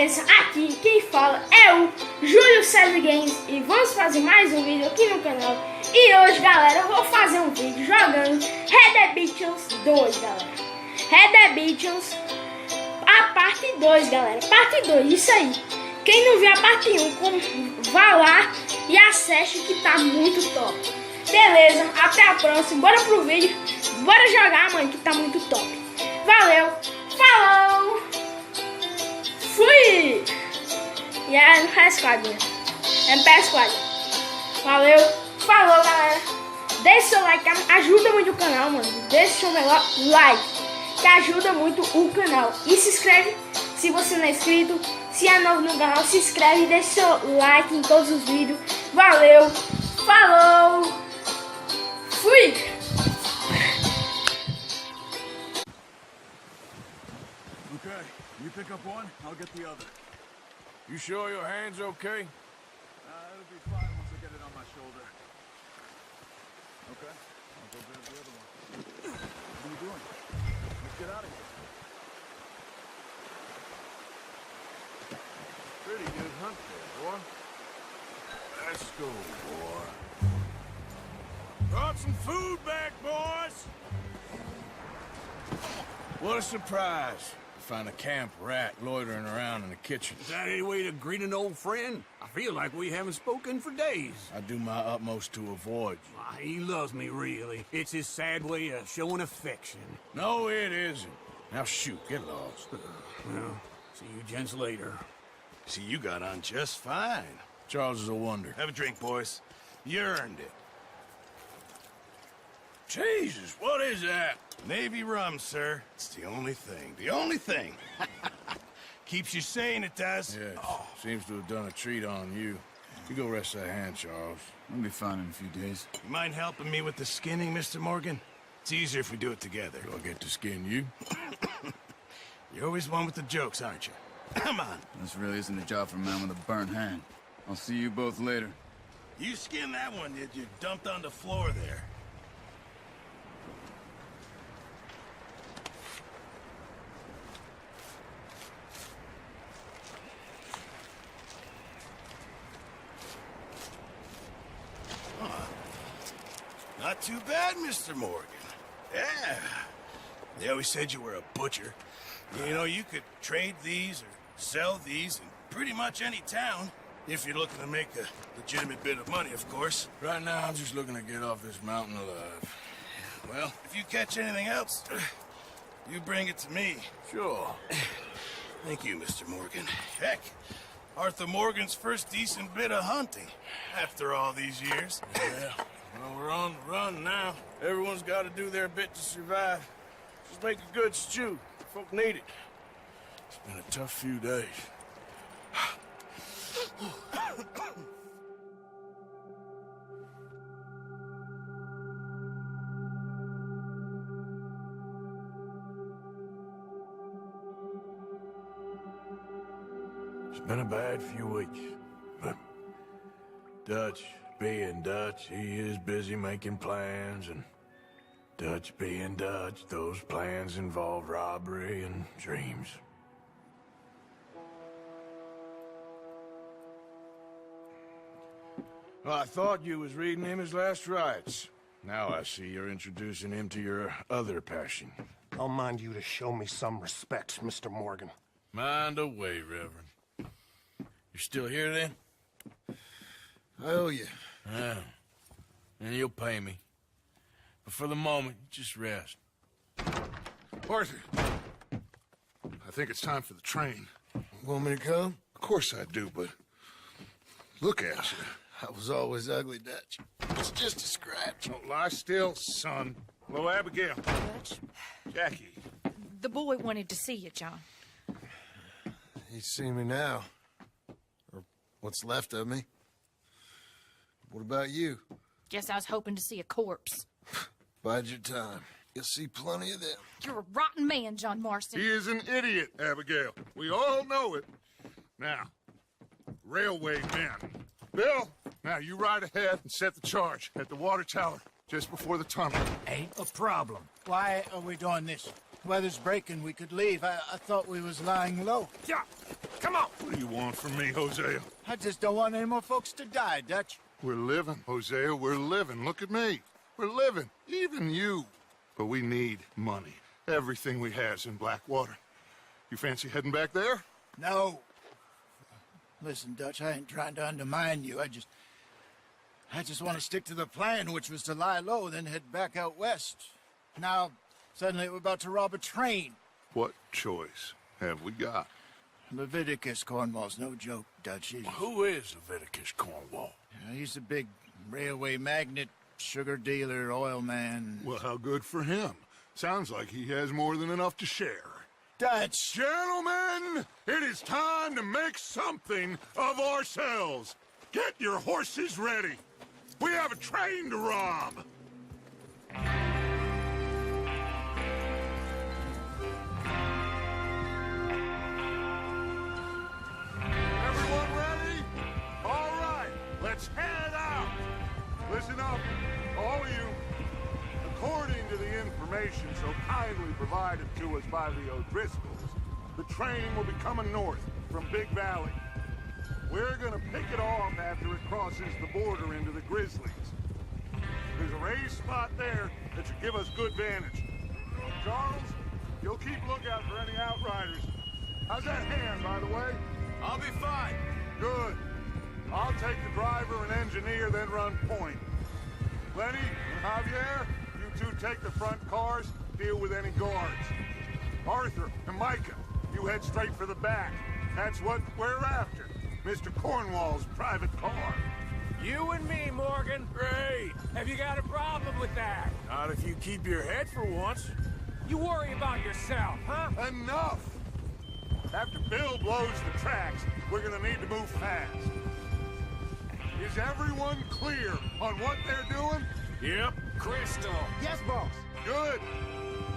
beleza? Aqui quem fala é o Júlio César Games e vamos fazer mais um vídeo aqui no canal. E hoje, galera, eu vou fazer um vídeo jogando DEIXA 2, galera. DEIXA, a parte 2, galera. Parte 2, isso aí. Quem não viu a parte 1, vá lá e acesse que tá muito top. Beleza, até a próxima. Bora pro vídeo. Bora jogar, mano, que tá muito top. Valeu, falou, fui. E é no ps4, né? É no ps4. Valeu, falou, galera. Deixa seu like, ajuda muito o canal, mano. Deixa seu melhor like, que ajuda muito o canal. E se inscreve se você não é inscrito. Se é novo no canal, se inscreve e deixa seu like em todos os vídeos. Valeu, falou, fui. Okay, you pick up one, I'll get the other. You sure your hand's okay? It'll be fine once I get it on my shoulder. Okay, I'll go grab the other one. What are you doing? Let's get out of here. Pretty good hunt there, boy. Let's go, boy. Brought some food back, boys! What a surprise. Find a camp rat loitering around in the kitchen. Is that any way to greet an old friend? I feel like we haven't spoken for days. I do my utmost to avoid you. He loves me, really. It's his sad way of showing affection. No, it isn't. Now shoot, get lost. Well, see you gents later. See, you got on just fine. Charles is a wonder. Have a drink, boys. You earned it. Jesus, what is that? Navy rum, sir. It's the only thing. The only thing. Keeps you sane, it does. Yes, seems to have done a treat on you. You go rest that hand, Charles. I'll be fine in a few days. You mind helping me with the skinning, Mr. Morgan? It's easier if we do it together. Do I get to skin you? You're always one with the jokes, aren't you? Come on. This really isn't a job for a man with a burnt hand. I'll see you both later. You skinned that one, did you? Dumped on the floor there. Not too bad, Mr. Morgan. Yeah. They always said you were a butcher. You know, you could trade these or sell these in pretty much any town, if you're looking to make a legitimate bit of money, of course. Right now, I'm just looking to get off this mountain alive. Well, if you catch anything else, you bring it to me. Sure. Thank you, Mr. Morgan. Heck, Arthur Morgan's first decent bit of hunting, after all these years. Yeah. Well, we're on the run now. Everyone's got to do their bit to survive. Just make a good stew. Folk need it. It's been a tough few days. It's been a bad few weeks, but Dutch being Dutch, he is busy making plans, and Dutch being Dutch, those plans involve robbery and dreams. Well, I thought you was reading him his last rites. Now I see you're introducing him to your other passion. I'll mind you to show me some respect, Mr. Morgan. Mind away, Reverend. You're still here, then? I owe you. Yeah. And you'll pay me. But for the moment, just rest. Arthur, I think it's time for the train. Want me to come? Of course I do, but look at you. I was always ugly, Dutch. It's just a scratch. Don't lie still, son. Hello, Abigail. Jackie. The boy wanted to see you, John. He's seen me now. Or what's left of me. What about you? Guess I was hoping to see a corpse. Bide your time. You'll see plenty of them. You're a rotten man, John Marston. He is an idiot, Abigail. We all know it. Now, railway men. Bill, now you ride ahead and set the charge at the water tower just before the tunnel. Ain't a problem. Why are we doing this? Weather's breaking. We could leave. I thought we was lying low. Yeah. Come on! What do you want from me, Hosea? I just don't want any more folks to die, Dutch. We're living, Hosea, we're living. Look at me. We're living. Even you. But we need money. Everything we has in Blackwater. You fancy heading back there? No. Listen, Dutch, I ain't trying to undermine you. I just want to stick to the plan, which was to lie low, then head back out west. Now, suddenly we're about to rob a train. What choice have we got? Leviticus Cornwall's no joke, Dutch. Who is Leviticus Cornwall? He's a big railway magnate, sugar dealer, oil man. Well, how good for him. Sounds like he has more than enough to share. Dutch! Gentlemen, it is time to make something of ourselves. Get your horses ready. We have a train to rob. Everyone ready? All right, let's head out. Listen up, all of you. According to the information so kindly provided to us by the O'Driscolls, the train will be coming north from Big Valley. We're gonna pick it off after it crosses the border into the Grizzlies. There's a raised spot there that should give us good vantage. Charles, you'll keep lookout for any outriders. How's that hand, by the way? I'll be fine. Good. I'll take the driver and engineer, then run point. Lenny and Javier, you two take the front cars, deal with any guards. Arthur and Micah, you head straight for the back. That's what we're after. Mr. Cornwall's private car. You and me, Morgan. Great. Have you got a problem with that? Not if you keep your head for once. You worry about yourself, huh? Enough! After Bill blows the tracks, we're gonna need to move fast. Is everyone clear on what they're doing? Yep. Crystal. Yes, boss. Good.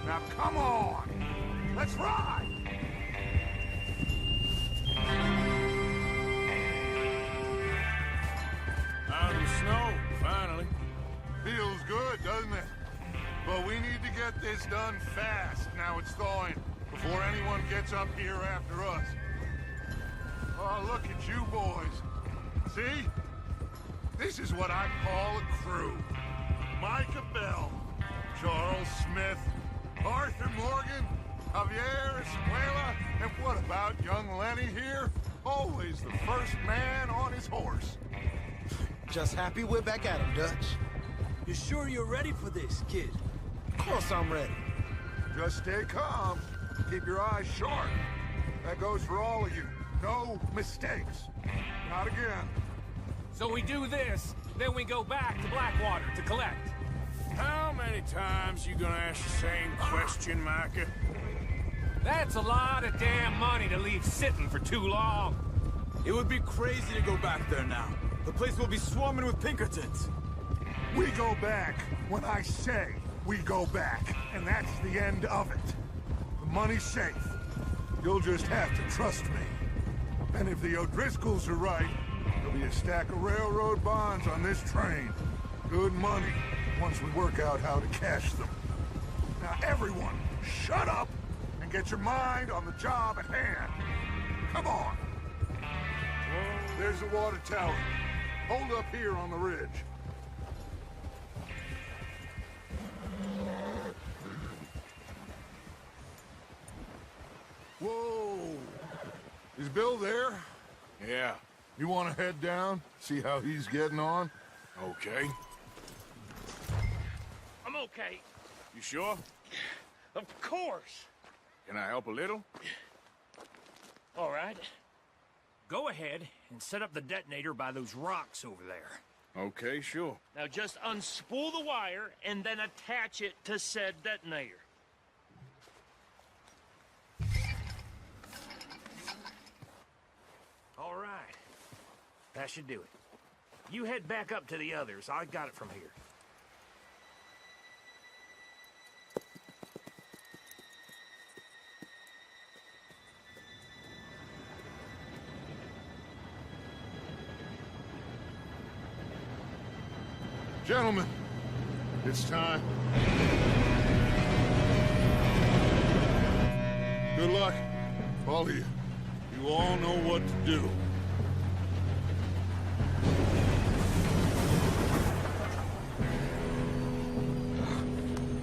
Now come on. Let's ride. Out of the snow, finally. Feels good, doesn't it? But we need to get this done fast. Now it's thawing, before anyone gets up here after us. Oh, look at you boys. See? This is what I call a crew. Micah Bell, Charles Smith, Arthur Morgan, Javier Escuela, and what about young Lenny here? Always the first man on his horse. Just happy we're back at him, Dutch. You sure you're ready for this, kid? Of course I'm ready. Just stay calm. Keep your eyes sharp. That goes for all of you. No mistakes. Not again. So we do this, then we go back to Blackwater to collect. How many times you gonna ask the same question, Micah? That's a lot of damn money to leave sitting for too long. It would be crazy to go back there now. The place will be swarming with Pinkertons. We go back when I say we go back, and that's the end of it. The money's safe. You'll just have to trust me. And if the O'Driscolls are right, there'll be a stack of railroad bonds on this train. Good money, once we work out how to cash them. Now everyone, shut up and get your mind on the job at hand. Come on. There's the water tower. Hold up here on the ridge. Whoa! Is Bill there? Yeah. You want to head down, see how he's getting on? Okay. I'm okay. You sure? Of course. Can I help a little? All right. Go ahead and set up the detonator by those rocks over there. Okay, sure. Now just unspool the wire and then attach it to said detonator. All right. That should do it. You head back up to the others. I got it from here. Gentlemen, it's time. Good luck, all of you. You You all know what to do.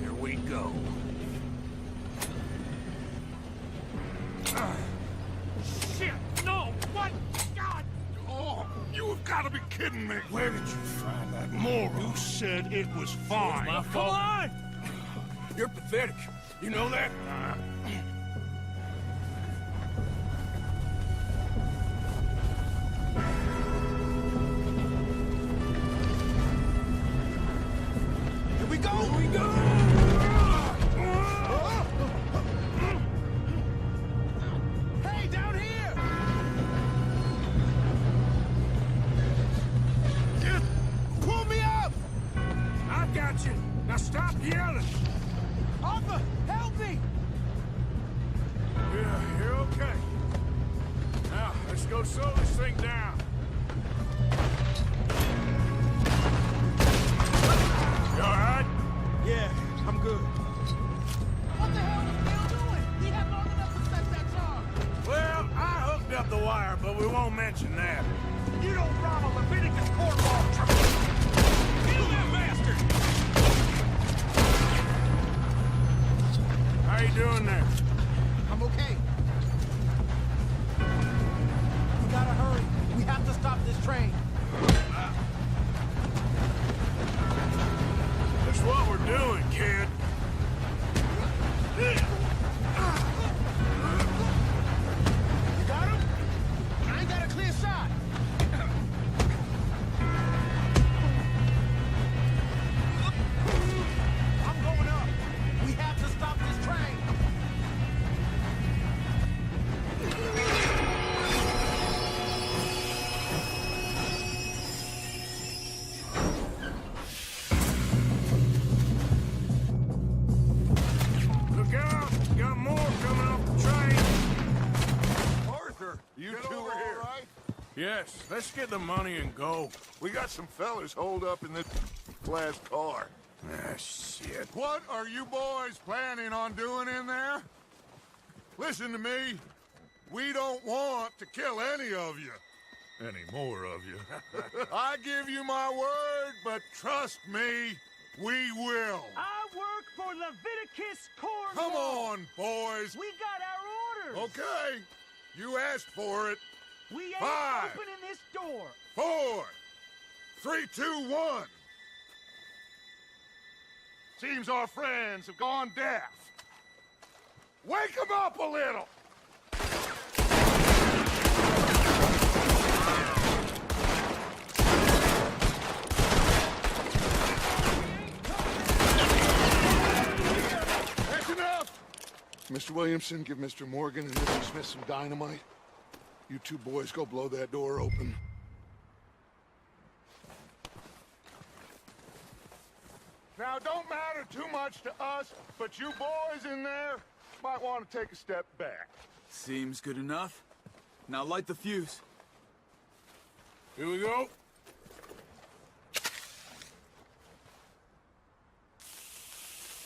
Here we go. Shit! No! What? God! Oh, you have got to be kidding me. Where did you find that moron? You said it was fine. My fault. Come on! You're pathetic. You know that? Here we go! Here we go! Hey, down here! Pull me up! I got you. Now stop yelling. Arthur, help me! Yeah, you're okay. Now, let's go slow this thing down. You all right? Yeah, I'm good. What the hell was Bill doing? He had long enough to set that charge. Well, I hooked up the wire, but we won't mention that. You don't rob a Leviticus court law trouble. Kill that bastard! How you doing there? I'm okay. We gotta hurry. We have to stop this train. That's what we're doing, kid. You got him? I ain't got a clear shot. I'm going up. We have to stop this train. Look out! Got more coming off the train. Arthur, you two over are here. all right? Yes, let's get the money and go. We got some fellas holed up in this glass car. Ah, shit. What are you boys planning on doing in there? Listen to me. We don't want to kill any of you. Any more of you. I give you my word, but trust me, we will. I work for Leviticus court Come law. on, boys. We got our orders. Okay. You asked for it. We ain't 5, opening this door. 4, 3, 2, 1. Seems our friends have gone deaf. Wake them up a little. That's enough. Mr. Williamson, give Mr. Morgan and Mr. Smith some dynamite. You two boys go blow that door open. Now, don't matter too much to us, but you boys in there might want to take a step back. Seems good enough. Now light the fuse. Here we go.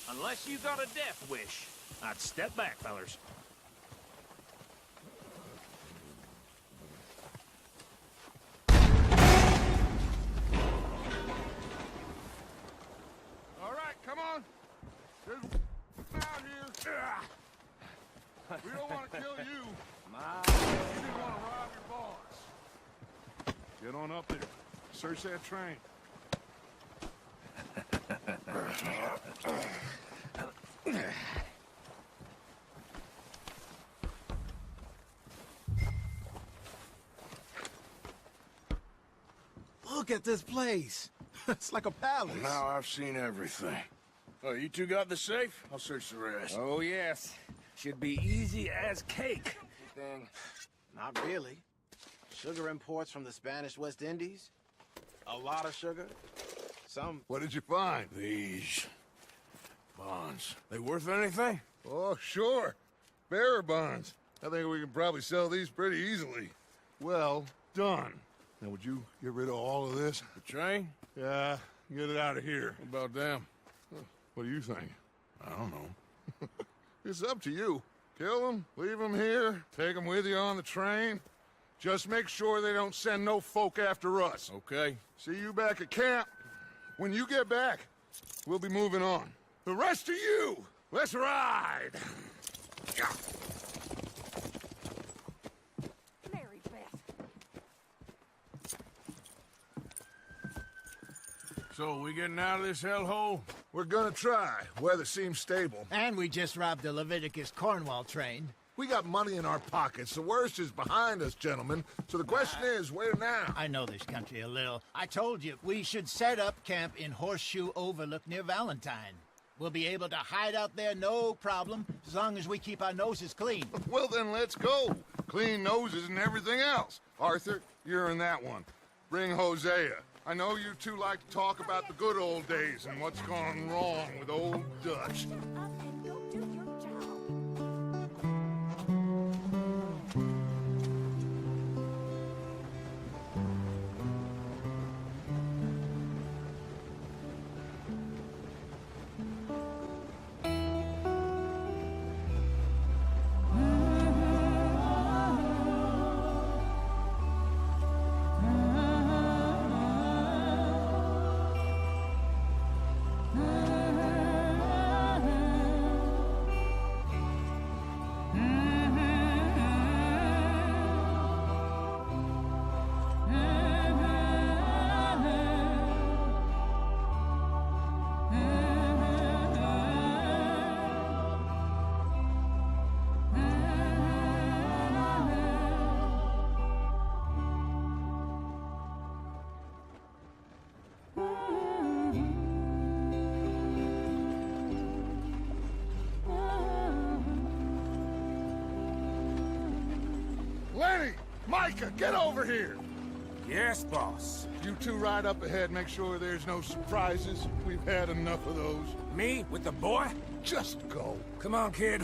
Unless you got a death wish, I'd step back, fellers. All right, come on. There's out here. We don't want to kill you. You didn't want to rob your boss. Get on up there. Search that train. Look at this place. It's like a palace. Now I've seen everything. Oh, you two got the safe? I'll search the rest. Oh, yes. Should be easy as cake. Thing. Not really. Sugar imports from the Spanish West Indies. A lot of sugar. Some... What did you find? These bonds. They worth anything? Oh, sure. Bearer bonds. I think we can probably sell these pretty easily. Well done. Now, would you get rid of all of this? The train? Yeah, get it out of here. What about them? What do you think? I don't know. It's up to you. Kill them, leave them here, take them with you on the train. Just make sure they don't send no folk after us. Okay. See you back at camp. When you get back, we'll be moving on. The rest of you, let's ride! Mary Beth. So, we getting out of this hellhole? We're gonna try. Weather seems stable. And we just robbed the Leviticus Cornwall train. We got money in our pockets. The worst is behind us, gentlemen. So the question is, where now? I know this country a little. I told you, we should set up camp in Horseshoe Overlook near Valentine. We'll be able to hide out there, no problem, as long as we keep our noses clean. Well, then let's go. Clean noses and everything else. Arthur, you're in that one. Bring Hosea. I know you two like to talk about the good old days and what's gone wrong with old Dutch. Micah, get over here! Yes, boss. You two ride up ahead, make sure there's no surprises. We've had enough of those. Me with the boy? Just go. Come on, kid.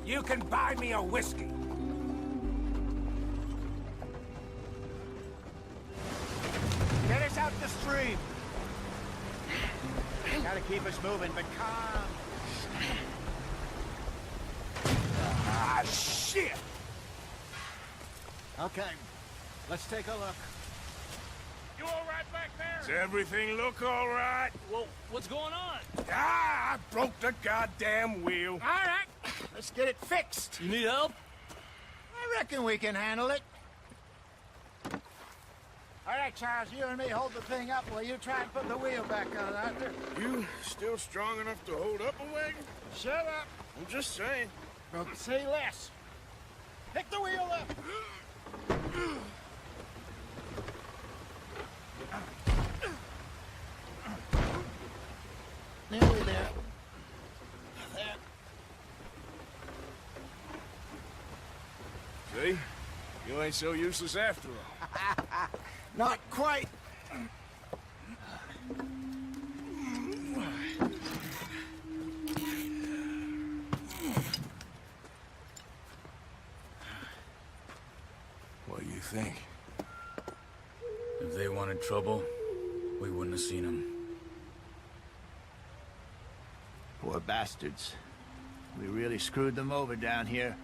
You can buy me a whiskey. Get us out the stream. Gotta keep us moving, but calm. Ah, shit! Okay, let's take a look. You all right back there? Does everything look all right? Well, what's going on? Ah, I broke the goddamn wheel. All right, let's get it fixed. You need help? I reckon we can handle it. All right, Charles, you and me hold the thing up while you try and put the wheel back on, Arthur. You still strong enough to hold up a wagon? Shut up. I'm just saying. Well, say less. Pick the wheel up. Nearly there. There. See? You ain't so useless after all. Not quite. What do you think? If they wanted trouble, we wouldn't have seen them. Poor bastards. We really screwed them over down here.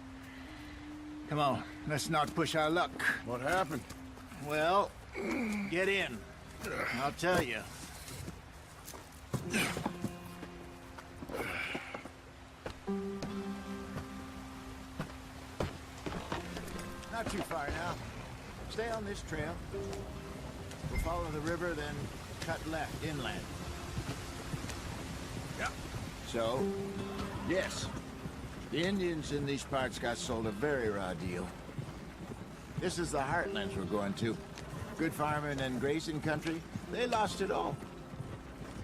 Come on, let's not push our luck. What happened? Well, get in. I'll tell you. Not too far now. Stay on this trail. We'll follow the river, then cut left inland. Yep. So, yes, the Indians in these parts got sold a very raw deal. This is the heartlands we're going to. Good farming and grazing country, they lost it all.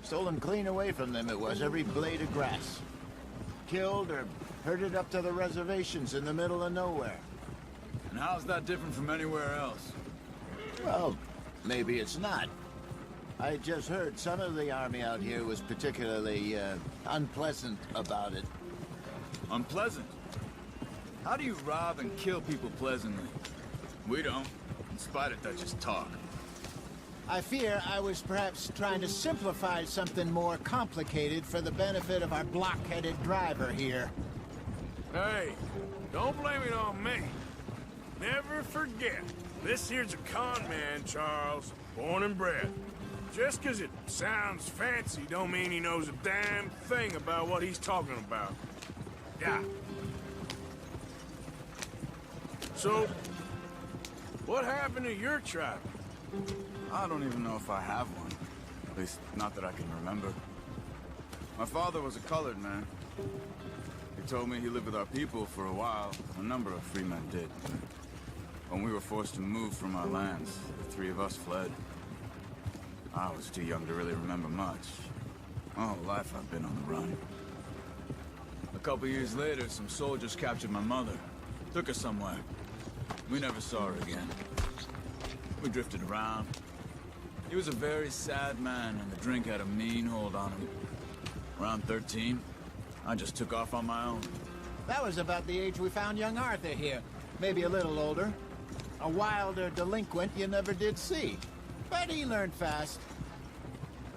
Stolen clean away from them it was, every blade of grass. Killed or herded up to the reservations in the middle of nowhere. And how's that different from anywhere else? Well, maybe it's not. I just heard some of the army out here was particularly, unpleasant about it. Unpleasant? How do you rob and kill people pleasantly? We don't, in spite of Dutch's talk. I fear I was perhaps trying to simplify something more complicated for the benefit of our block-headed driver here. Hey, don't blame it on me. Never forget, this here's a con man, Charles, born and bred. Just 'cause it sounds fancy don't mean he knows a damn thing about what he's talking about. Yeah. So, what happened to your tribe? I don't even know if I have one. At least, not that I can remember. My father was a colored man. He told me he lived with our people for a while. A number of free men did. When we were forced to move from our lands, the three of us fled. I was too young to really remember much. My whole life I've been on the run. A couple years later, some soldiers captured my mother. Took her somewhere. We never saw her again. We drifted around. He was a very sad man, and the drink had a mean hold on him. Around 13, I just took off on my own. That was about the age we found young Arthur here. Maybe a little older. A wilder delinquent you never did see. But he learned fast.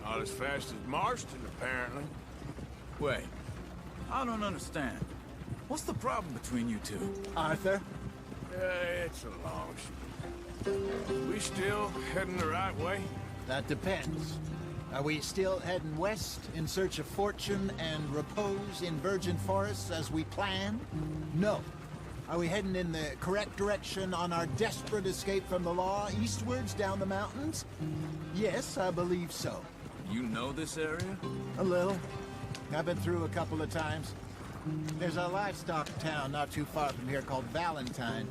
Not as fast as Marston, apparently. Wait, I don't understand. What's the problem between you two? Arthur? It's a long shot. We still heading the right way? That depends. Are we still heading west in search of fortune and repose in virgin forests as we planned? No. Are we heading in the correct direction on our desperate escape from the law eastwards down the mountains? Yes, I believe so. You know this area? A little. I've been through a couple of times. There's a livestock town not too far from here called Valentine.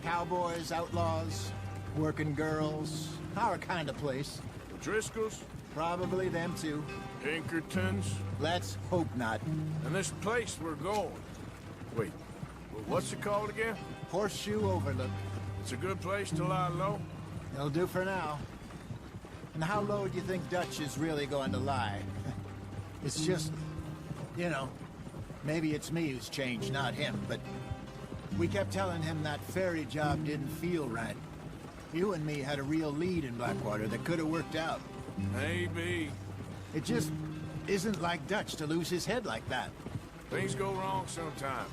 Cowboys, outlaws, working girls, our kind of place. The Driscolls? Probably them too. Pinkertons? Let's hope not. And this place we're going. Wait, what's it called again? Horseshoe Overlook. It's a good place to lie low? It'll do for now. And how low do you think Dutch is really going to lie? It's just, you know, maybe it's me who's changed, not him, but we kept telling him that ferry job didn't feel right. You and me had a real lead in Blackwater that could have worked out. Maybe. It just isn't like Dutch to lose his head like that. Things go wrong sometimes.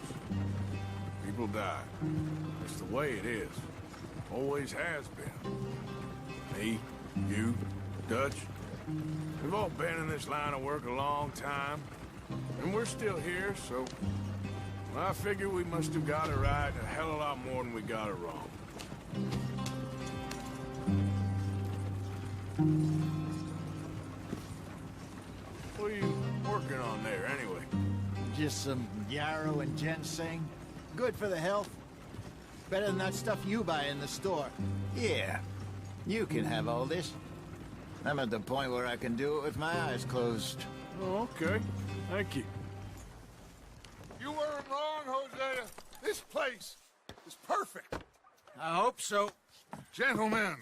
People die. It's the way it is. Always has been. Me, you, Dutch. We've all been in this line of work a long time. And we're still here, so... I figure we must have got it right a hell of a lot more than we got it wrong. What are you working on there, anyway? Just some yarrow and ginseng. Good for the health. Better than that stuff you buy in the store. Yeah, you can have all this. I'm at the point where I can do it with my eyes closed. Oh, okay. Thank you. You weren't wrong, Hosea. This place is perfect. I hope so. Gentlemen,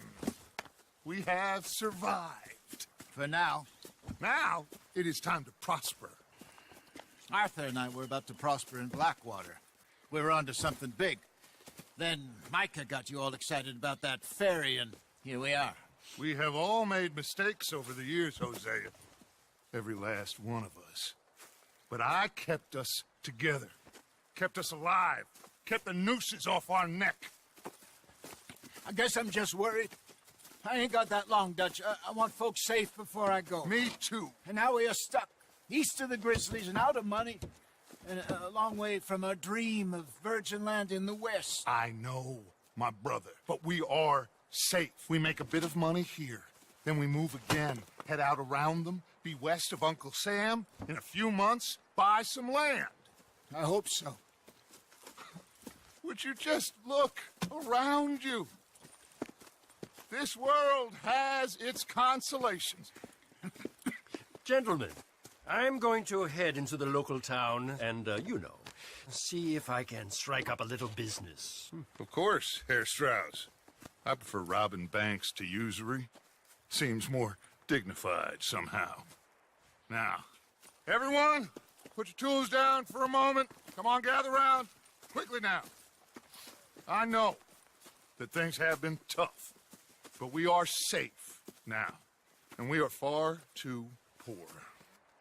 we have survived. For now. Now, it is time to prosper. Arthur and I were about to prosper in Blackwater. We were onto something big. Then Micah got you all excited about that ferry, and here we are. We have all made mistakes over the years, Hosea. Every last one of us. But I kept us together. Kept us alive. Kept the nooses off our neck. I guess I'm just worried. I ain't got that long, Dutch. I want folks safe before I go. Me too. And now we are stuck, east of the Grizzlies and out of money, and a long way from our dream of virgin land in the west. I know, my brother, but we are safe. We make a bit of money here, then we move again, head out around them, be west of Uncle Sam, in a few months, buy some land. I hope so. Would you just look around you? This world has its consolations. Gentlemen, I'm going to head into the local town and, see if I can strike up a little business. Of course, Herr Strauss. I prefer robbing banks to usury. Seems more dignified somehow. Now, everyone, put your tools down for a moment. Come on, gather round. Quickly now. I know that things have been tough, but we are safe now, and we are far too poor.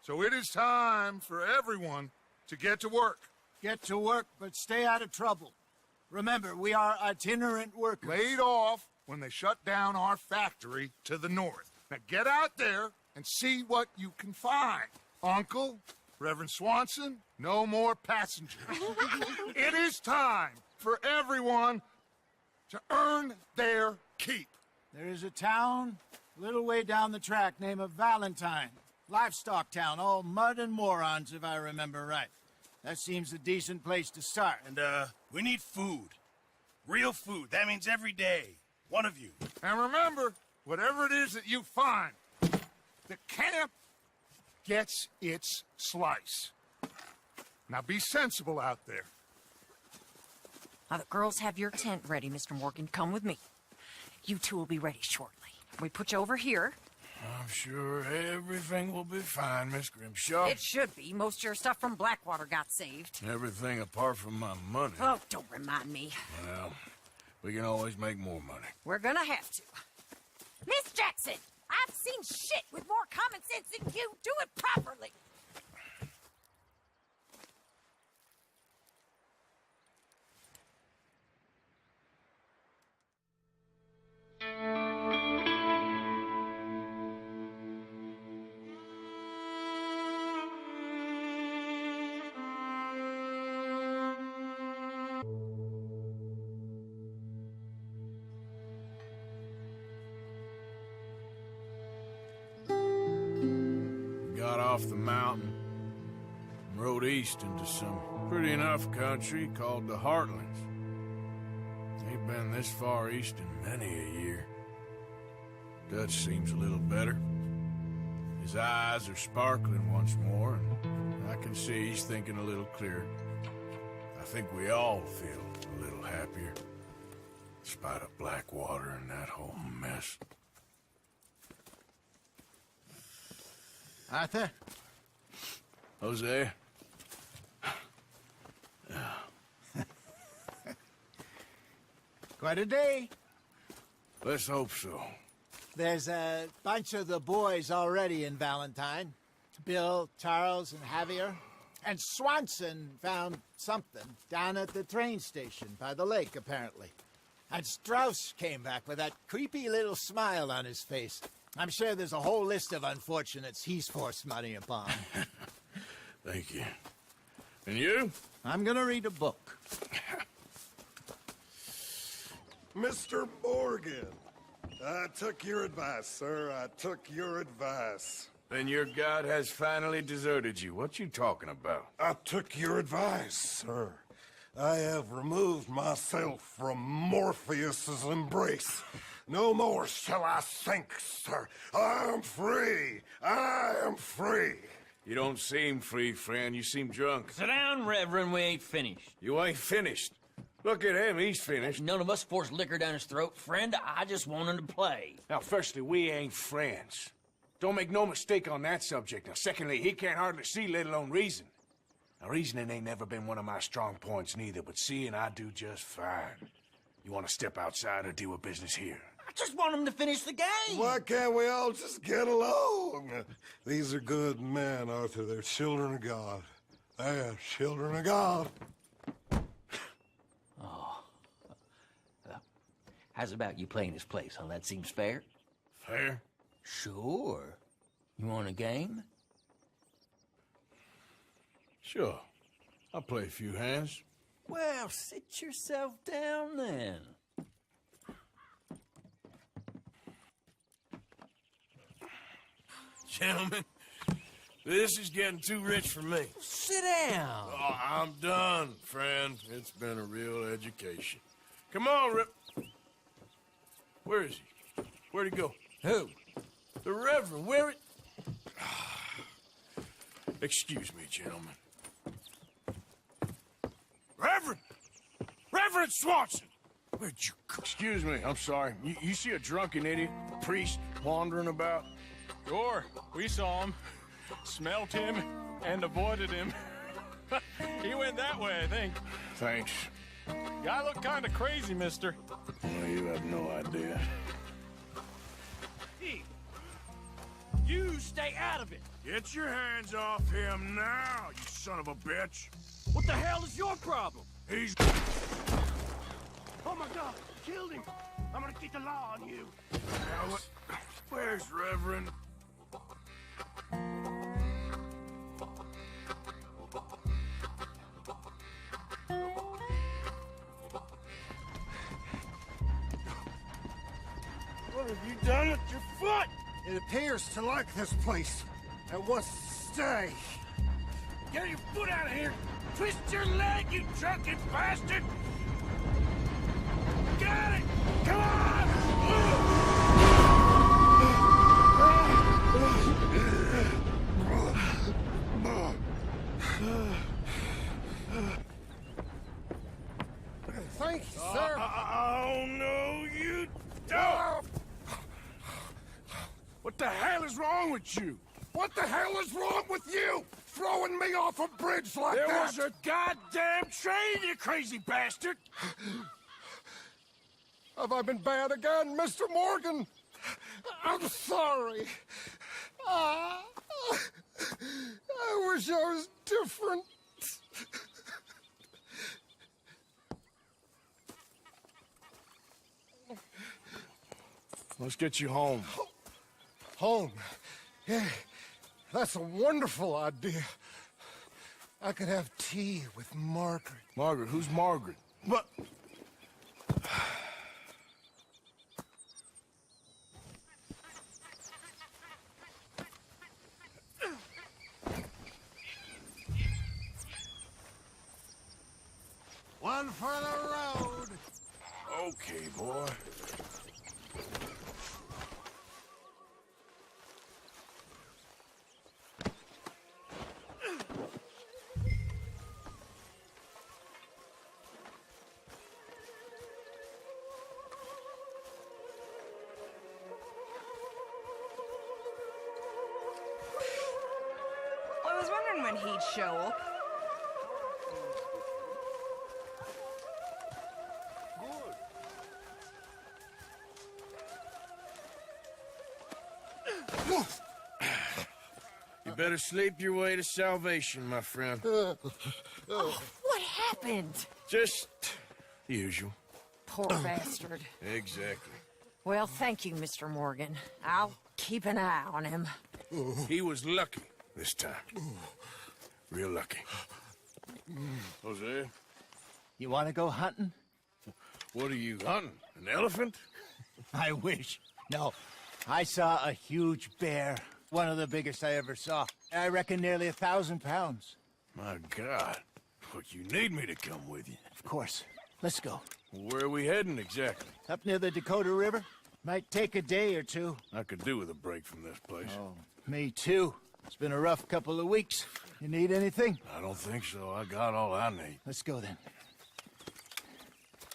So it is time for everyone to get to work. Get to work, but stay out of trouble. Remember, we are itinerant workers. Laid off when they shut down our factory to the north. Now get out there and see what you can find. Uncle, Reverend Swanson, no more passengers. It is time for everyone to earn their keep. There is a town a little way down the track named Valentine. Livestock town, all mud and morons, if I remember right. That seems a decent place to start. And, we need food. Real food. That means every day. One of you. And remember, whatever it is that you find, the camp gets its slice. Now be sensible out there. Now the girls have your tent ready, Mr. Morgan. Come with me. You two will be ready shortly. We put you over here. I'm sure everything will be fine, Miss Grimshaw. It should be. Most of your stuff from Blackwater got saved. Everything apart from my money. Oh, don't remind me. Well, we can always make more money. We're gonna have to. Miss Jackson, I've seen shit with more common sense than you. Do it properly. Got off the mountain and rode east into some pretty enough country called the Heartlands. Ain't been this far east in many a year. Dutch seems a little better. His eyes are sparkling once more, and I can see he's thinking a little clearer. I think we all feel a little happier, despite of Blackwater and that whole mess. Arthur? Jose? Quite a day. Let's hope so. There's a bunch of the boys already in Valentine. Bill, Charles, and Javier. And Swanson found something down at the train station by the lake, apparently. And Strauss came back with that creepy little smile on his face. I'm sure there's a whole list of unfortunates he's forced money upon. Thank you. And you? I'm gonna read a book. Mr. Morgan, I took your advice, sir. I took your advice. Then your god has finally deserted you. What you talking about? I took your advice, sir. I have removed myself from Morpheus's embrace. No more shall I sink, sir. I am free. I am free. You don't seem free, friend. You seem drunk. Sit down, Reverend. We ain't finished. You ain't finished. Look at him. He's finished. None of us forced liquor down his throat. Friend, I just want him to play. Now, firstly, we ain't friends. Don't make no mistake on that subject. Now, secondly, he can't hardly see, let alone reason. Now, reasoning ain't never been one of my strong points neither, but seeing I do just fine. You want to step outside or deal with business here? I just want him to finish the game. Why can't we all just get along? These are good men, Arthur. They're children of God. They are children of God. Oh. How's about you playing his place, huh? That seems fair? Fair? Sure. You want a game? Sure. I'll play a few hands. Well, sit yourself down then. Gentlemen, this is getting too rich for me. Sit down. Oh, I'm done, friend. It's been a real education. Come on, Rip. Where is he? Where'd he go? Who? The Reverend. Where it... Excuse me, gentlemen. Reverend! Reverend Swanson! Where'd you go? Excuse me, I'm sorry. You see a drunken idiot, a priest, wandering about? Sure, we saw him, smelt him, and avoided him. He went that way, I think. Thanks. Guy looked kind of crazy, mister. Well, you have no idea. You You stay out of it. Get your hands off him now, you son of a bitch. What the hell is your problem? He's... Oh my God, killed him. I'm gonna keep the law on you. Now, where's Reverend? What have you done with your foot? It appears to like this place and wants to stay. Get your foot out of here. Twist your leg, you drunken bastard. Got it. Come on. Thank you, sir. Oh, no, you don't. What the hell is wrong with you? What the hell is wrong with you? Throwing me off a bridge like There that? was a goddamn train, you crazy bastard! Have I been bad again, Mr. Morgan? I'm sorry. I wish I was different. Let's get you home. Home? Yeah, that's a wonderful idea. I could have tea with Margaret. Margaret? Who's Margaret? But... One for the road. Okay, boy. I was wondering when he'd show up. You better sleep your way to salvation, my friend. Oh, what happened? Just the usual. Poor bastard. Exactly. Well, thank you, Mr. Morgan. I'll keep an eye on him. He was lucky this time. Real lucky. Jose? You want to go hunting? What are you hunting? An elephant? I wish. No, I saw a huge bear. One of the biggest I ever saw. I reckon nearly 1,000 pounds. My God. But you need me to come with you. Of course. Let's go. Where are we heading exactly? Up near the Dakota River. Might take a day or two. I could do with a break from this place. Oh, me too. It's been a rough couple of weeks. You need anything? I don't think so. I got all I need. Let's go then.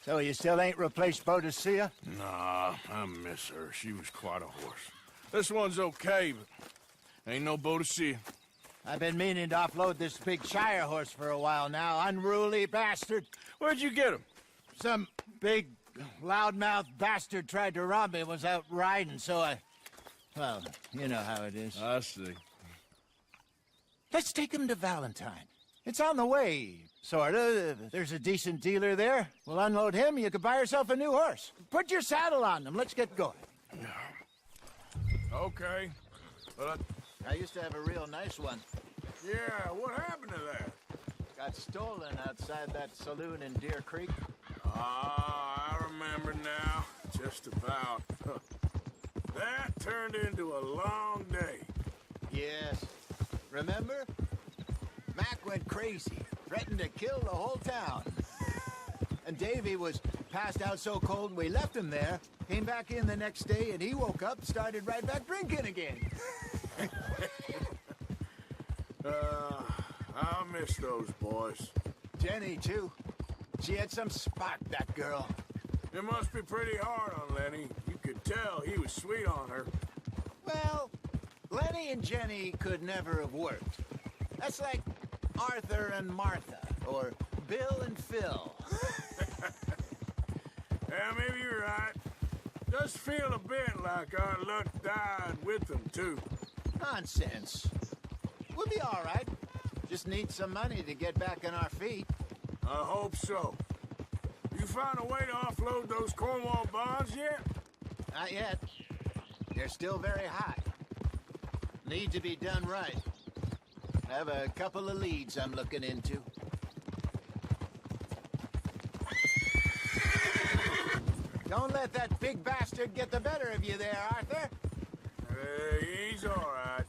So you still ain't replaced Boadicea? Nah, I miss her. She was quite a horse. This one's okay, but ain't no Boadicea. I've been meaning to offload this big Shire horse for a while now. Unruly bastard. Where'd you get him? Some big, loudmouth bastard tried to rob me and was out riding, so I... Well, you know how it is. I see. Let's take him to Valentine. It's on the way, sorta. There's a decent dealer there. We'll unload him, you could buy yourself a new horse. Put your saddle on them, let's get going. Okay. But I used to have a real nice one. yeah, what happened to that? Got stolen outside that saloon in Deer Creek. Ah, I remember now. Just about. That turned into a long day. Yes. Remember? Mac went crazy, threatened to kill the whole town. And Davy was passed out so cold we left him there, came back in the next day, and he woke up, started right back drinking again. I miss those boys. Jenny, too. She had some spark, that girl. It must be pretty hard on Lenny. You could tell he was sweet on her. Well, Lenny and Jenny could never have worked. That's like Arthur and Martha, or Bill and Phil. Yeah, maybe you're right. Does feel a bit like our luck died with them, too. Nonsense. We'll be all right. Just need some money to get back on our feet. I hope so. You found a way to offload those Cornwall bonds yet? Not yet. They're still very high. Need to be done right. I have a couple of leads I'm looking into. Don't let that big bastard get the better of you there, Arthur. He's all right.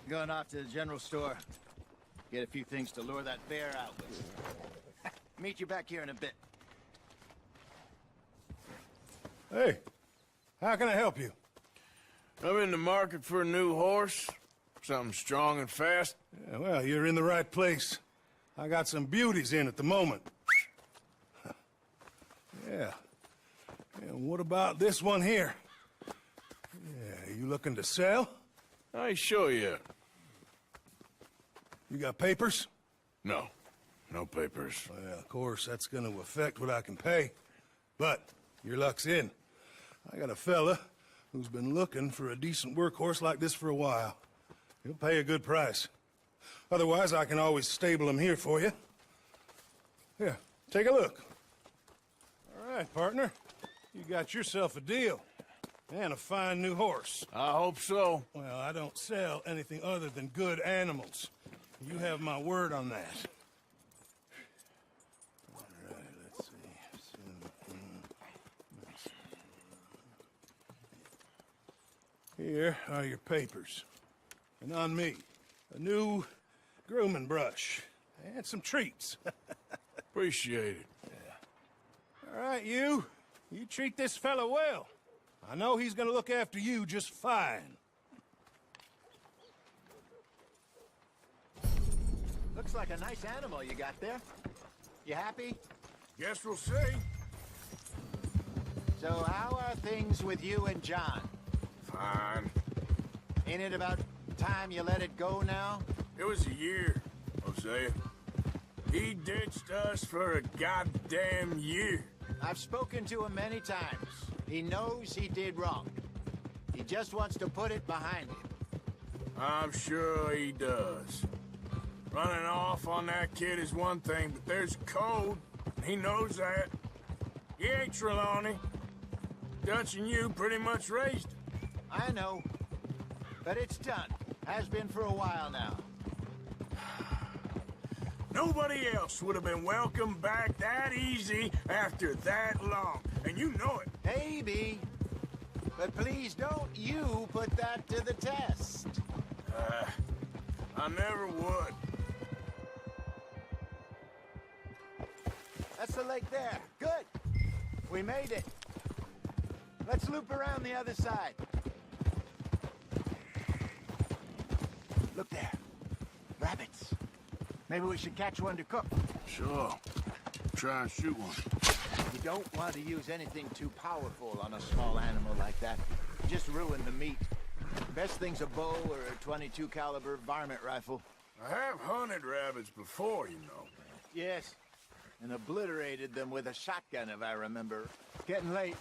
Going off to the general store. Get a few things to lure that bear out with. Meet you back here in a bit. Hey, how can I help you? I'm in the market for a new horse. Something strong and fast. Yeah, well, you're in the right place. I got some beauties in at the moment. Yeah. And what about this one here? Yeah, you looking to sell? I ain't sure yet. You got papers? No. No papers. Well, of course, that's gonna affect what I can pay. But your luck's in. I got a fella who's been looking for a decent workhorse like this for a while. He'll pay a good price. Otherwise, I can always stable him here for you. Here, take a look. All right, partner. You got yourself a deal. And a fine new horse. I hope so. Well, I don't sell anything other than good animals. You have my word on that. All right, let's see. Here are your papers. And on me, a new grooming brush. And some treats. Appreciate it. Yeah. All right, you treat this fella well. I know he's gonna look after you just fine. Looks like a nice animal you got there. You happy? Guess we'll see. So how are things with you and John? Fine. Ain't it about time you let it go now? It was a year, Hosea. He ditched us for a goddamn year. I've spoken to him many times. He knows he did wrong. He just wants to put it behind him. I'm sure he does. Running off on that kid is one thing, but there's code. He knows that. He ain't Trelawney. Dutch and you pretty much raised him. I know. But it's done. Has been for a while now. Nobody else would have been welcomed back that easy after that long. And you know it. Maybe. But please don't you put that to the test. I never would. That's the lake there. Good. We made it. Let's loop around the other side. Look there. Rabbits. Maybe we should catch one to cook. Sure. Try and shoot one. You don't want to use anything too powerful on a small animal like that. Just ruin the meat. Best thing's a bow or a .22 caliber varmint rifle. I have hunted rabbits before, you know. Yes. And obliterated them with a shotgun, if I remember. Getting late.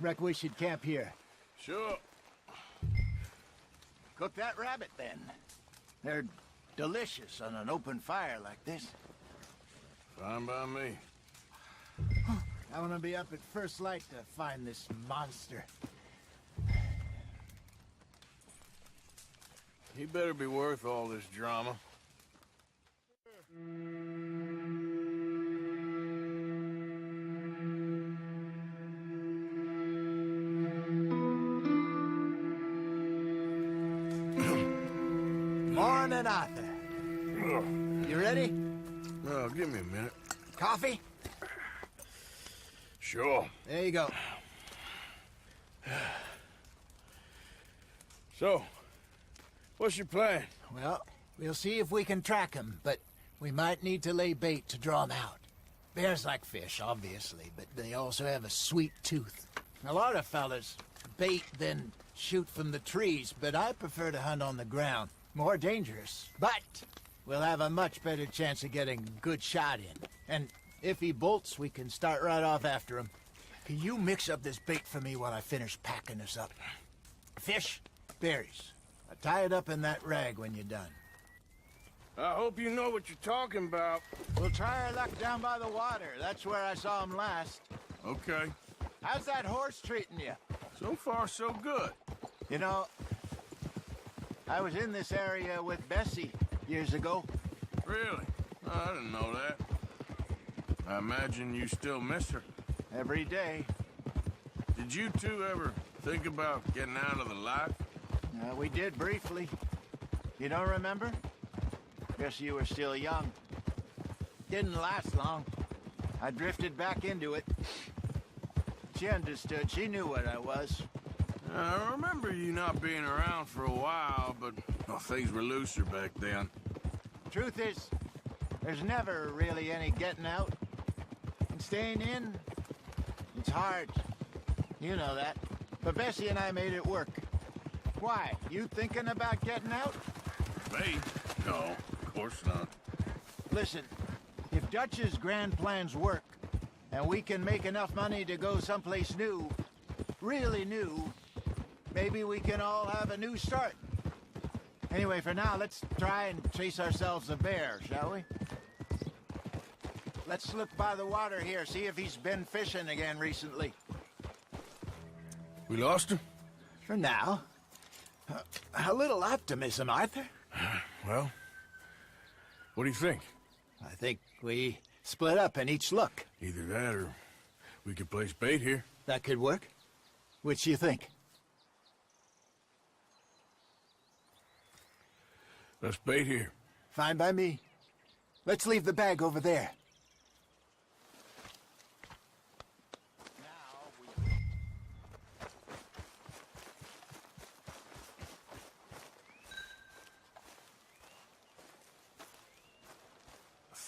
Reckon we should camp here. Sure. Cook that rabbit, then. They're delicious on an open fire like this. Fine by me. I want to be up at first light to find this monster. He better be worth all this drama. Morning, Arthur. You ready? Well, give me a minute. Coffee? Sure. There you go. So, what's your plan? Well, we'll see if we can track him, but we might need to lay bait to draw him out. Bears like fish, obviously, but they also have a sweet tooth. A lot of fellas bait, then shoot from the trees, but I prefer to hunt on the ground. More dangerous, but we'll have a much better chance of getting a good shot in. And if he bolts, we can start right off after him. Can you mix up this bait for me while I finish packing this up? Fish, berries. Tie it up in that rag when you're done. I hope you know what you're talking about. We'll try our luck down by the water. That's where I saw him last. Okay. How's that horse treating you? So far, so good. You know, I was in this area with Bessie years ago. Really? Oh, I didn't know that. I imagine you still miss her. Every day. Did you two ever think about getting out of the life? We did briefly. You don't remember? Guess you were still young. Didn't last long. I drifted back into it. She understood. She knew what I was. I remember you not being around for a while, but things were looser back then. Truth is, there's never really any getting out. And staying in, it's hard. You know that. But Bessie and I made it work. Why? You thinking about getting out? Me? No, of course not. Listen, if Dutch's grand plans work, and we can make enough money to go someplace new, really new, maybe we can all have a new start. Anyway, for now, let's try and chase ourselves a bear, shall we? Let's look by the water here, see if he's been fishing again recently. We lost him? For now. A little optimism, Arthur. Well, what do you think? I think we split up and each look. Either that or we could place bait here. That could work. Which you think? Let's bait here. Fine by me. Let's leave the bag over there.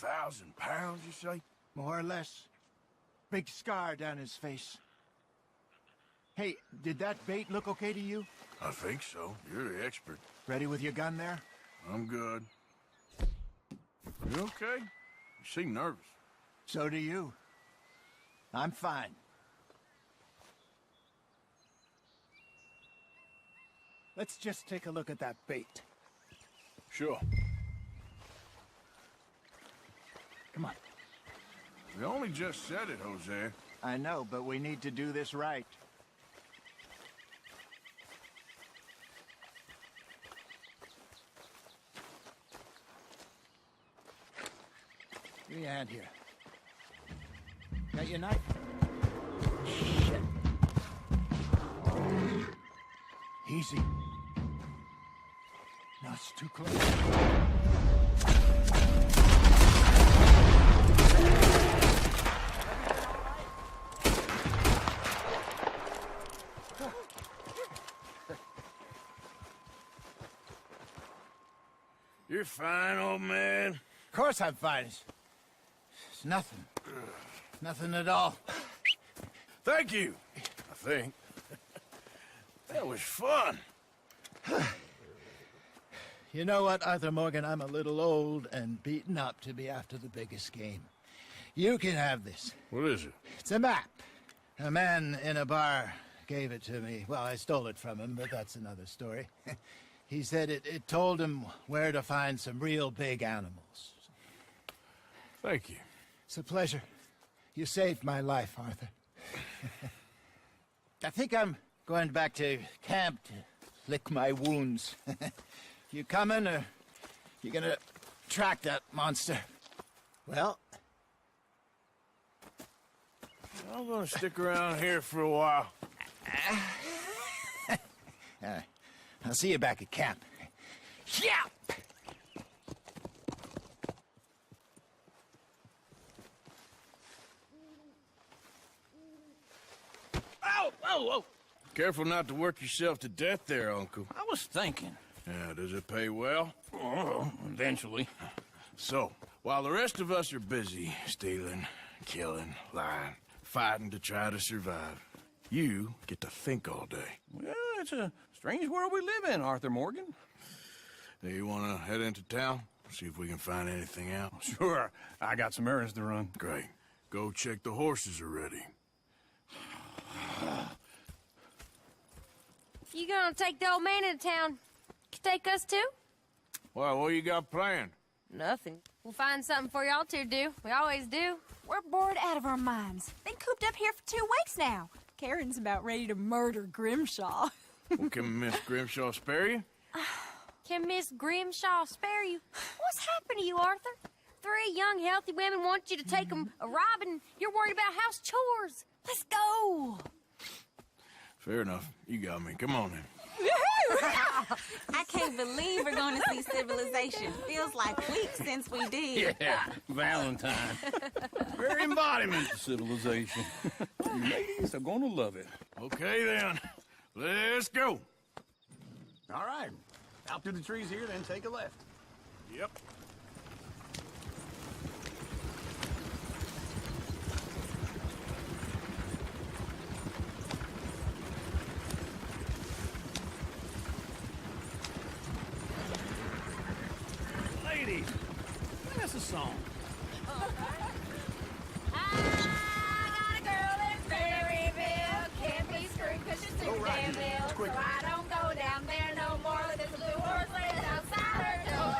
£1,000, you say? More or less. Big scar down his face. Hey, did that bait look okay to you? I think so. You're the expert. Ready with your gun there? I'm good. You okay? You seem nervous. So do you. I'm fine. Let's just take a look at that bait. Sure. Come on. We only just said it, Jose. I know, but we need to do this right. Give me a hand here. Got your knife? Shit. Easy. No, it's too close. You're fine, old man. Of course I'm fine. It's nothing. Nothing at all. Thank you, I think. That was fun. You know what, Arthur Morgan? I'm a little old and beaten up to be after the biggest game. You can have this. What is it? It's a map. A man in a bar gave it to me. Well, I stole it from him, but that's another story. He said it told him where to find some real big animals. Thank you. It's a pleasure. You saved my life, Arthur. I think I'm going back to camp to lick my wounds. You coming, or you gonna track that monster? Well, I'm gonna stick around here for a while. All right. I'll see you back at camp. Yeah! Ow! Oh, oh! Careful not to work yourself to death there, Uncle. I was thinking. Yeah, does it pay well? Oh, eventually. So, while the rest of us are busy stealing, killing, lying, fighting to try to survive, you get to think all day. Well, it's a strange world we live in, Arthur Morgan. Do you want to head into town? See if we can find anything out? Sure. I got some errands to run. Great. Go check the horses are ready. You gonna take the old man into town? take us to? Well, what you got planned? Nothing. We'll find something for y'all to do. We always do. We're bored out of our minds. Been cooped up here for 2 weeks now. Karen's about ready to murder Grimshaw. Well, can Miss Grimshaw spare you? Can Miss Grimshaw spare you? What's happened to you, Arthur? 3 young, healthy women want you to take them a robbing. You're worried about house chores. Let's go. Fair enough. You got me. Come on then. I can't believe we're going to see Civilization. Feels like weeks since we did. Yeah, Valentine. Very embodiment of civilization. You ladies are gonna love it. Okay then. Let's go. All right. Out through the trees here, then take a left. Yep. Ladies, sing us a song. So I don't go down there no more. There's a blue horse laying outside her door.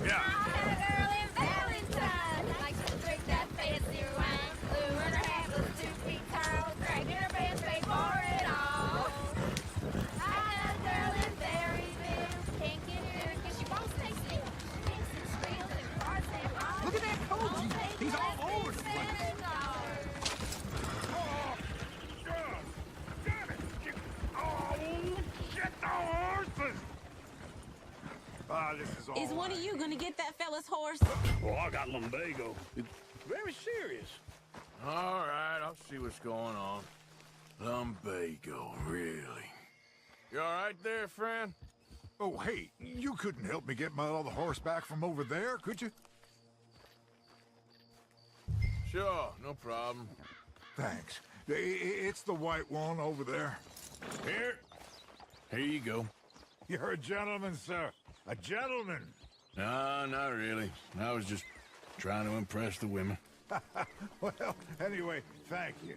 Yeah. I had a girl in Valentine. Likes to drink that fancy wine. Blue and her hat was 2 feet tall. Dragging her pants paid for it all. I had a girl in Berryville. Can't get her because she won't stay still. She thinks it's real and cars and all. Look at that coach. He's all over the place. Is one of you gonna get that fella's horse? Oh, I got lumbago. It's very serious. All right, I'll see what's going on. Lumbago, really? You all right there, friend? Oh, hey, you couldn't help me get my other horse back from over there, could you? Sure, no problem. Thanks. It's the white one over there. Here you go. You're a gentleman, sir. A gentleman. No, not really. I was just trying to impress the women. Well, anyway, thank you.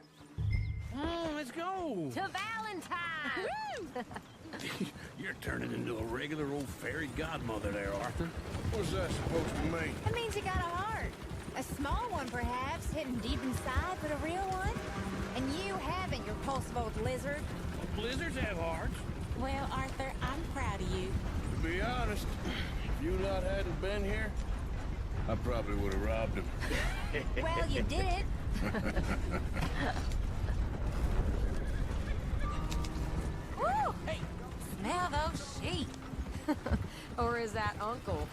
Let's go. To Valentine. You're turning into a regular old fairy godmother there, Arthur. What's that supposed to mean? It means you got a heart. A small one, perhaps, hidden deep inside, but a real one. And you haven't, your pulse old lizard. Blizzards have hearts. Well, Arthur, I'm proud of you. To be honest, if you lot hadn't been here, I probably would have robbed him. Well, you did it. Woo! Hey, smell those sheep. Or is that Uncle?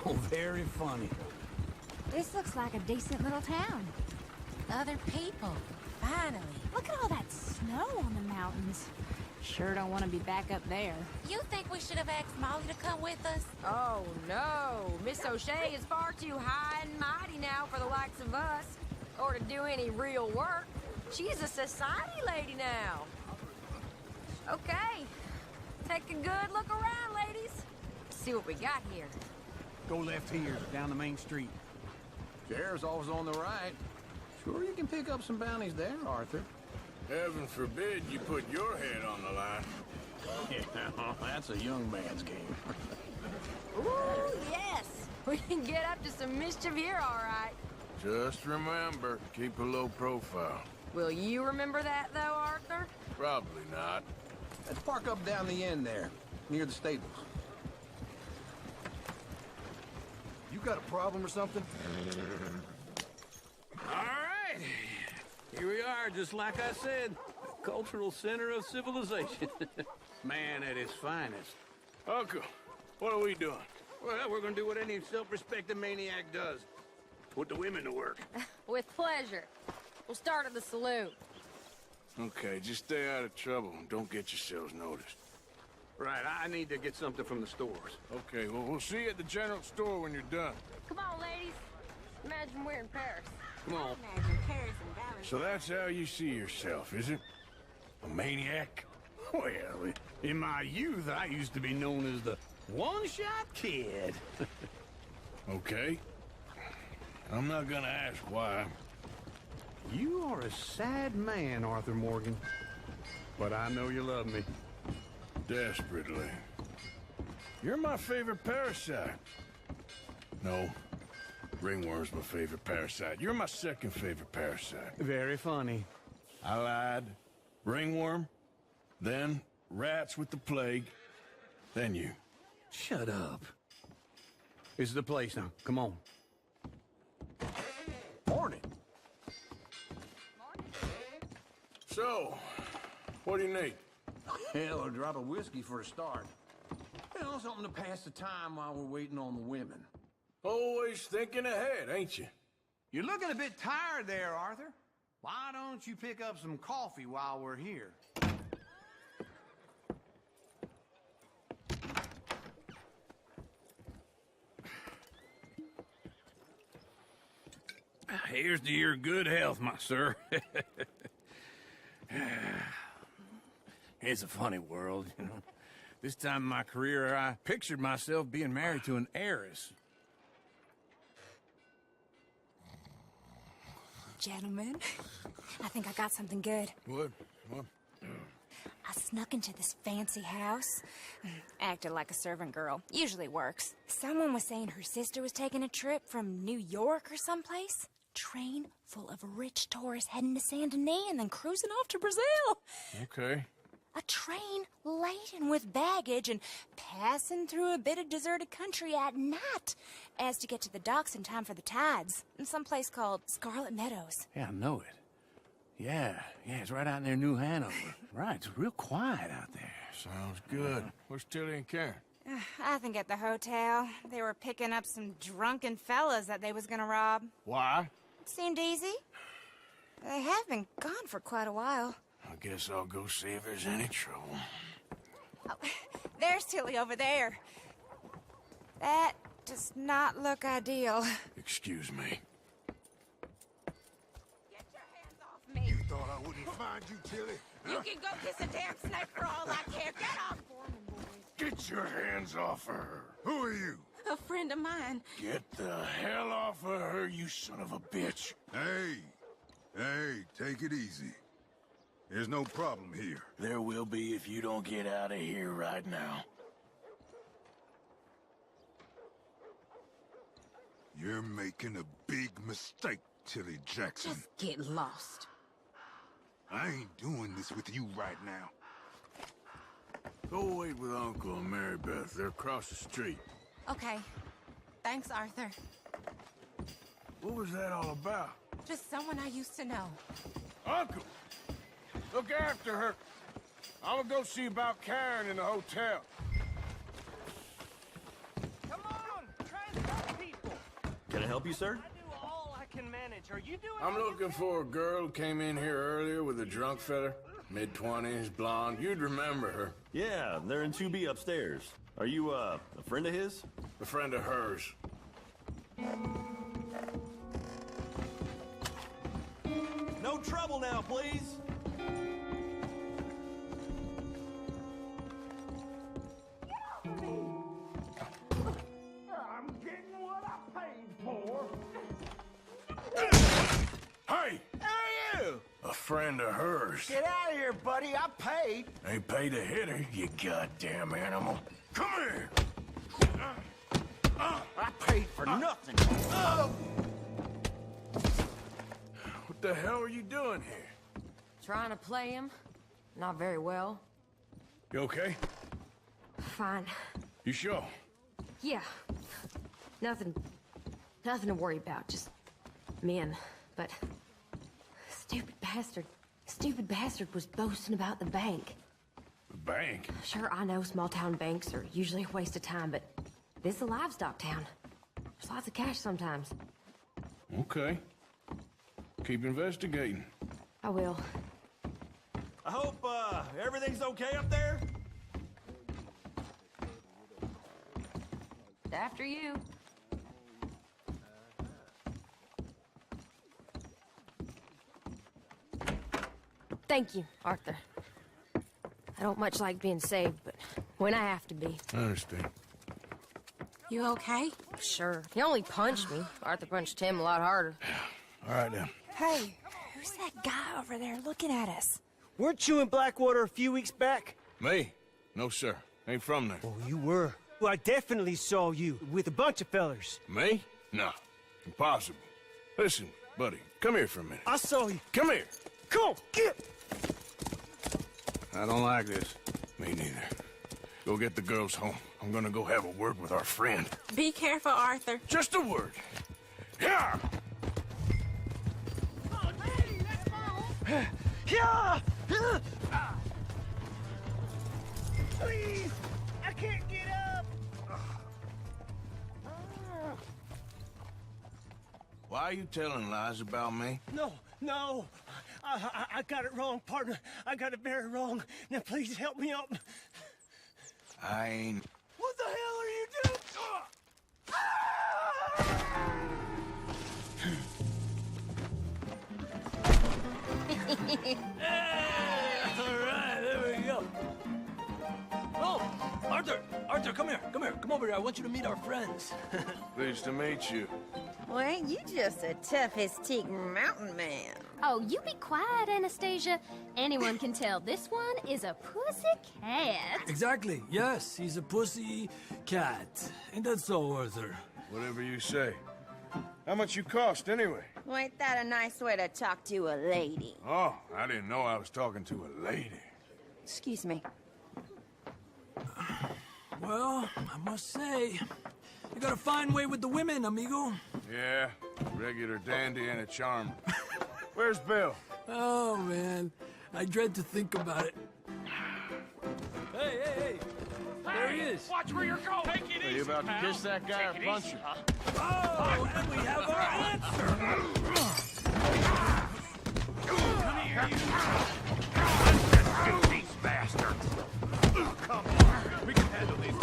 Oh, very funny. This looks like a decent little town. Other people. Finally. Look at all that snow on the mountains. Sure don't want to be back up there. You think we should have asked Molly to come with us? Oh, no. Miss O'Shea is far too high and mighty now for the likes of us. Or to do any real work. She's a society lady now. Okay. Take a good look around, ladies. See what we got here. Go left here, down the main street. Sheriff's always on the right. Sure you can pick up some bounties there, Arthur. Heaven forbid you put your head on the line. Yeah, that's a young man's game. Ooh, yes. We can get up to some mischief here, all right. Just remember, keep a low profile. Will you remember that, though, Arthur? Probably not. Let's park up down the end there, near the stables. You got a problem or something? All right. Here we are, just like I said. Cultural center of civilization. Man at his finest. Uncle, what are we doing? Well, we're gonna do what any self-respecting maniac does. Put the women to work. With pleasure. We'll start at the saloon. Okay, just stay out of trouble and don't get yourselves noticed. Right, I need to get something from the stores. Okay, well, we'll see you at the general store when you're done. Come on, ladies. Imagine we're in Paris. Come on. Imagine Paris and Valentine. So that's how you see yourself, is it? A maniac? Well, in my youth, I used to be known as the one-shot kid. Okay. I'm not gonna ask why. You are a sad man, Arthur Morgan. But I know you love me. Desperately. You're my favorite parasite. No, ringworm's my favorite parasite. You're my second favorite parasite. Very funny. I lied. Ringworm, then rats with the plague, then you. Shut up. This is the place now. Come on. Morning. So, what do you need? Hell, a drop of whiskey for a start. You know, something to pass the time while we're waiting on the women. Always thinking ahead, ain't you? You're looking a bit tired there, Arthur. Why don't you pick up some coffee while we're here? Here's to your good health, my sir. It's a funny world, you know. This time in my career, I pictured myself being married to an heiress. Gentlemen, I think I got something good. What? I snuck into this fancy house. Acted like a servant girl. Usually works. Someone was saying her sister was taking a trip from New York or someplace. Train full of rich tourists heading to Saint Denis and then cruising off to Brazil. Okay. A train laden with baggage and passing through a bit of deserted country at night as to get to the docks in time for the tides in some place called Scarlet Meadows. Yeah, I know it. Yeah, it's right out near New Hanover. Right, it's real quiet out there. Sounds good. Where's Tilly and Karen? I think at the hotel. They were picking up some drunken fellas that they was gonna rob. Why? Seemed easy. They have been gone for quite a while. I guess I'll go see if there's any trouble. Oh, there's Tilly over there. That does not look ideal. Excuse me. You thought I wouldn't find you, Tilly? You can go kiss a damn snake for all I care. Get off Foreman, boys. Get your hands off her. Who are you? A friend of mine. Get the hell off of her, you son of a bitch. Hey, take it easy. There's no problem here. There will be if you don't get out of here right now. You're making a big mistake, Tilly Jackson. Just get lost. I ain't doing this with you right now. Go wait with Uncle and Mary Beth. They're across the street. Okay. Thanks, Arthur. What was that all about? Just someone I used to know. Uncle! Look after her. I'm gonna go see about Karen in the hotel. Come on! Transport people! Can I help you, sir? I do all I can manage. Are you doing I'm looking for a girl who came in here earlier with a drunk fella. Mid-20s, blonde. You'd remember her. Yeah, they're in 2B upstairs. Are you, a friend of his? A friend of hers. No trouble now, please. I'm getting what I paid for. Hey! Who are you? A friend of hers. Get out of here, buddy. I paid. Ain't paid to hit her, you goddamn animal. Come here! I paid for nothing. What the hell are you doing here? Trying to play him. Not very well. You okay? Fine. You sure? Yeah. Nothing to worry about. Just men. But stupid bastard was boasting about the bank. The bank? Sure, I know small town banks are usually a waste of time, but this is a livestock town. There's lots of cash sometimes. Okay. Keep investigating. I will. I hope, everything's okay up there? After you. Thank you, Arthur. I don't much like being saved, but when I have to be. I understand. You okay? Sure. He only punched me. Arthur punched him a lot harder. All right, then. Hey, who's that guy over there looking at us? Weren't you in Blackwater a few weeks back? Me? No, sir. Ain't from there. Oh, you were. Well, I definitely saw you with a bunch of fellers. Me? No. Impossible. Listen, buddy, come here for a minute. I saw you. Come here. Come on, get. I don't like this. Me neither. Go get the girls home. I'm gonna go have a word with our friend. Be careful, Arthur. Just a word. Yeah! Yeah! Please! I can't get up! Why are you telling lies about me? No. I got it wrong, partner. I got it very wrong. Now, please help me up. I ain't... What the hell are you doing? All right, there we go. Oh, Arthur, come here. Come over here. I want you to meet our friends. Pleased to meet you. Well, ain't you just a tough-as-teak mountain man? Oh, you be quiet, Anastasia. Anyone can tell this one is a pussy cat. Exactly. Yes, he's a pussy cat. Ain't that so, Arthur? Whatever you say. How much you cost, anyway? Well, ain't that a nice way to talk to a lady? Oh, I didn't know I was talking to a lady. Excuse me. Well, I must say, you got a fine way with the women, amigo. Yeah, regular dandy and a charmer. Where's Bill? Oh, man. I dread to think about it. Hey! There he is. Watch where you're going. Take it Are easy, you about pal. to kiss that guy Take or it punch easy, him? huh? Oh, and we have our answer. Come here, you. These bastards. Come on. We can handle these.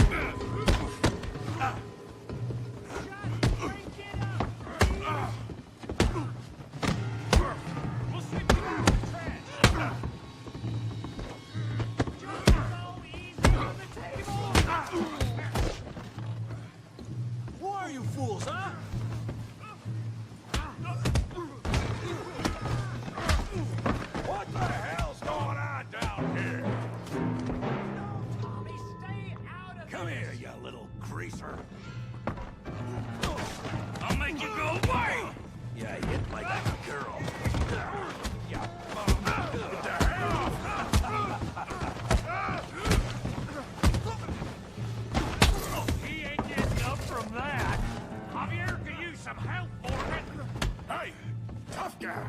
We'll sweep you out of the trash. Easy on the table. Who are you fools, huh? What the hell's going on down here? Tommy, stay out of Come here, you little greaser. I'll make you go away! You hit like a girl. Yeah. What the hell? He ain't getting up from that. Javier could use some help for it. Hey, tough guy.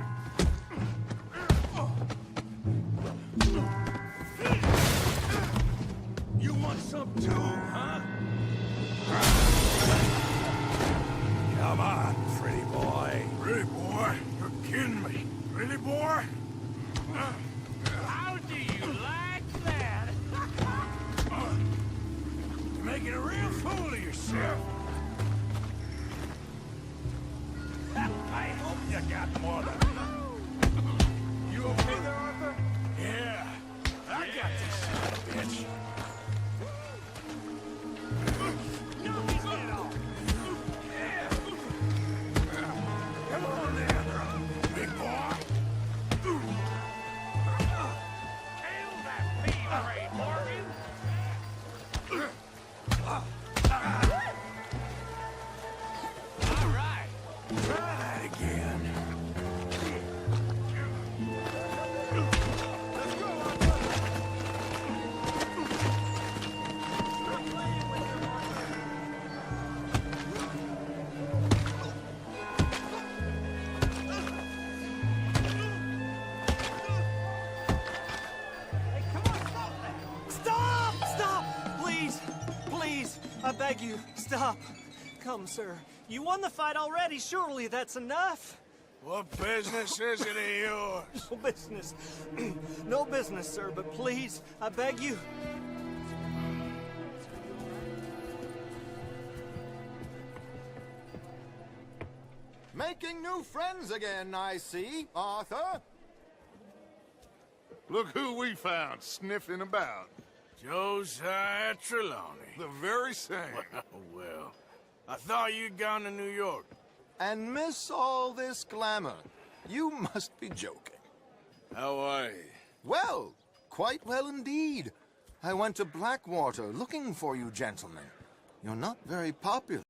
You want some too, huh? Come on, pretty boy. Pretty boy? You're kidding me. Pretty boy? How do you like that? You're making a real fool of yourself. I hope you got more than You okay there, Arthur? Yeah. I got this son of a bitch. Come on then, big boy. Kill that thievery, Morgan. All right. Try that again. Stop! Please, I beg you, stop. Come, sir. You won the fight already. Surely that's enough. What business is it of yours? No business. No business, sir, but please, I beg you. Making new friends again, I see, Arthur. Look who we found sniffing about. Josiah Trelawney. The very same. Well, I thought you'd gone to New York. And miss all this glamour. You must be joking. How are you? Well, quite well indeed. I went to Blackwater looking for you gentlemen. You're not very popular.